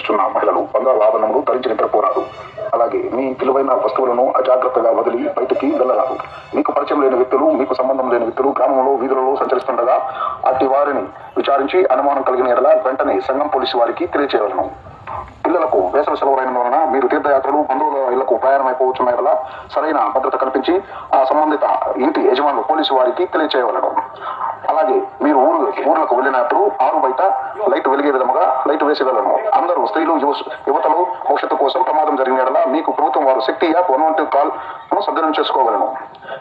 ప్రవేశిస్తున్న మహిళలు బంగారు ఆభరణములు ధరించి నిద్రపోరాదు. అలాగే మీ విలువైన వస్తువులను అజాగ్రత్తగా వదిలి బయటికి వెళ్ళరాదు. మీకు పరిచయం లేని వ్యక్తులు, మీకు సంబంధం లేని వ్యక్తులు గ్రామంలో వీధులలో సంచరిస్తుండగా అట్టి వారిని విచారించి అనుమానం కలిగిన ఎడల వెంటనే సంఘం పోలీసు వారికి తెలియచేయవలను. పిల్లలకు వేసవి సెలవులైన వలన మీరు తీర్థయాత్రలు బంధువుల ఇళ్లకు ప్రయాణమైపోవచ్చున్న ఎడల సరైన భద్రత కల్పించి ఆ సంబంధిత ఇంటి యజమానులు పోలీసు వారికి తెలియచేయవలను. అలాగే మీరు ఊర్లకు వెళ్ళినప్పుడు ఆరు బయట లైట్ వెలిగే విధముగా లైట్ వేసి వెళ్ళను. అందరూ స్త్రీలు యువతలు భవిష్యత్తు కోసం ప్రమాదం జరిగిన ఎడల మీకు ప్రభుత్వం వారు శక్తి యాప్ 112 కాల్ సద్వినియోగం చేసుకోగలను.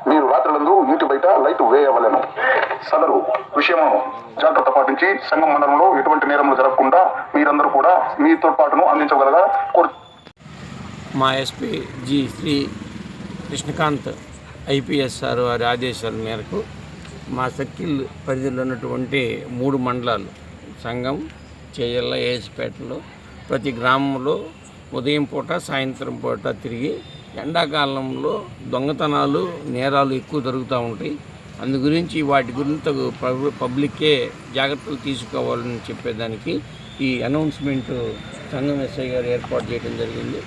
మీరు రాత్రులందు ఇంటి బయట లైట్ వేయవలను. సదరు విషయము జాగ్రత్త పాటించి సంఘం మండలంలో ఎటువంటి నేరములు జరగకుండా మీరందరూ కూడా మీ తోడ్పాటును అందించగలగా మా SP ji Shri Krishnakanth IPS sir వారి ఆదేశాల మేరకు మా సర్కిల్ పరిధిలో ఉన్నటువంటి 3 మండలాలు సంఘం, చేయల్ల, ఏఎస్పేటలో ప్రతి గ్రామంలో ఉదయం పూట సాయంత్రం పూట తిరిగి ఎండాకాలంలో దొంగతనాలు నేరాలు ఎక్కువ జరుగుతూ ఉంటాయి. అందు గురించి వాటి గురించి పబ్లిక్కే జాగ్రత్తలు తీసుకోవాలని చెప్పేదానికి ఈ అనౌన్స్మెంట్ సంఘం ఎస్ఐ గారు ఏర్పాటు చేయడం జరిగింది.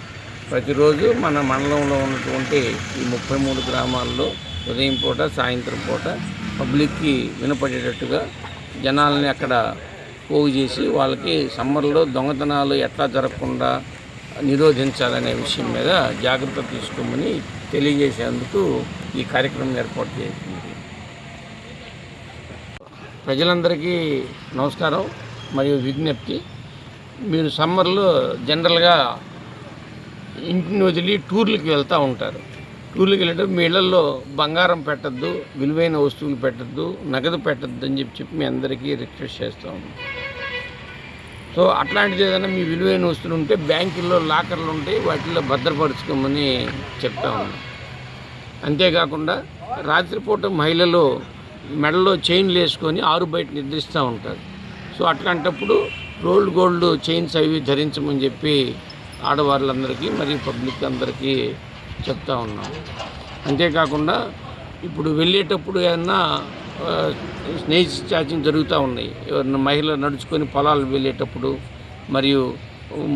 ప్రతిరోజు మన మండలంలో ఉన్నటువంటి ఈ 33 గ్రామాల్లో ఉదయం పూట సాయంత్రం పూట పబ్లిక్కి వినపడేటట్టుగా జనాలని అక్కడ పోగు చేసి వాళ్ళకి సమ్మర్లో దొంగతనాలు ఎట్లా జరగకుండా నిరోధించాలనే విషయం మీద జాగ్రత్త తీసుకోమని తెలియజేసేందుకు ఈ కార్యక్రమం ఏర్పాటు చేసింది. ప్రజలందరికీ నమస్కారం మరియు విజ్ఞప్తి. మీరు సమ్మర్లో జనరల్గా ఇంటిని వదిలి టూర్లకు వెళ్తూ ఉంటారు. టూర్లకు వెళ్ళేటప్పుడు మీ ఇళ్లలో బంగారం పెట్టద్దు, విలువైన వస్తువులు పెట్టద్దు, నగదు పెట్టద్దు అని చెప్పి మీ అందరికీ రిక్వెస్ట్ చేస్తూ ఉన్నాం. సో అట్లాంటిది ఏదైనా మీ విలువైన వస్తువులు ఉంటే బ్యాంకుల్లో లాకర్లు ఉంటాయి, వాటిల్లో భద్రపరుచుకోమని చెప్తా ఉన్నాం. అంతేకాకుండా రాత్రిపూట మహిళలు మెడలో చైన్లు వేసుకొని ఆరు బయట నిద్రిస్తూ ఉంటారు. సో అట్లాంటప్పుడు రోల్డ్ గోల్డ్ చైన్స్ అవి ధరించమని చెప్పి ఆడవాళ్ళందరికీ మరియు పబ్లిక్ అందరికీ చెప్తా ఉన్నాం. అంతేకాకుండా ఇప్పుడు వెళ్ళేటప్పుడు ఏమన్నా స్నేహిత్ చాచింగ్ జరుగుతూ ఉన్నాయి. ఎవరన్నా మహిళలు నడుచుకొని పొలాలు వెళ్ళేటప్పుడు మరియు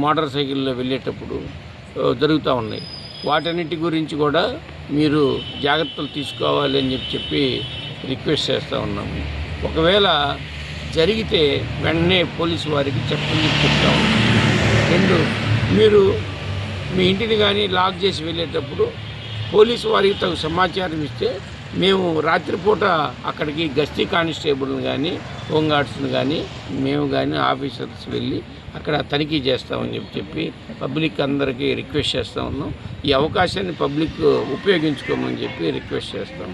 మోటార్ సైకిల్లో వెళ్ళేటప్పుడు జరుగుతూ ఉన్నాయి. వాటన్నిటి గురించి కూడా మీరు జాగ్రత్తలు తీసుకోవాలి అని చెప్పి రిక్వెస్ట్ చేస్తూ ఉన్నాము. ఒకవేళ జరిగితే వెంటనే పోలీసు వారికి చెప్పని చెప్తా ఉన్నాం. 2, మీరు మీ ఇంటిని కానీ లాక్ చేసి వెళ్ళేటప్పుడు పోలీసు వారికి తగు సమాచారం ఇస్తే మేము రాత్రిపూట అక్కడికి గస్తీ కానిస్టేబుల్ని కానీ హోంగార్డ్స్ని కానీ మేము కానీ ఆఫీసర్స్ వెళ్ళి అక్కడ తనిఖీ చేస్తామని చెప్పి పబ్లిక్ అందరికీ రిక్వెస్ట్ చేస్తూ ఉన్నాం. ఈ అవకాశాన్ని పబ్లిక్ ఉపయోగించుకోమని చెప్పి రిక్వెస్ట్ చేస్తాం.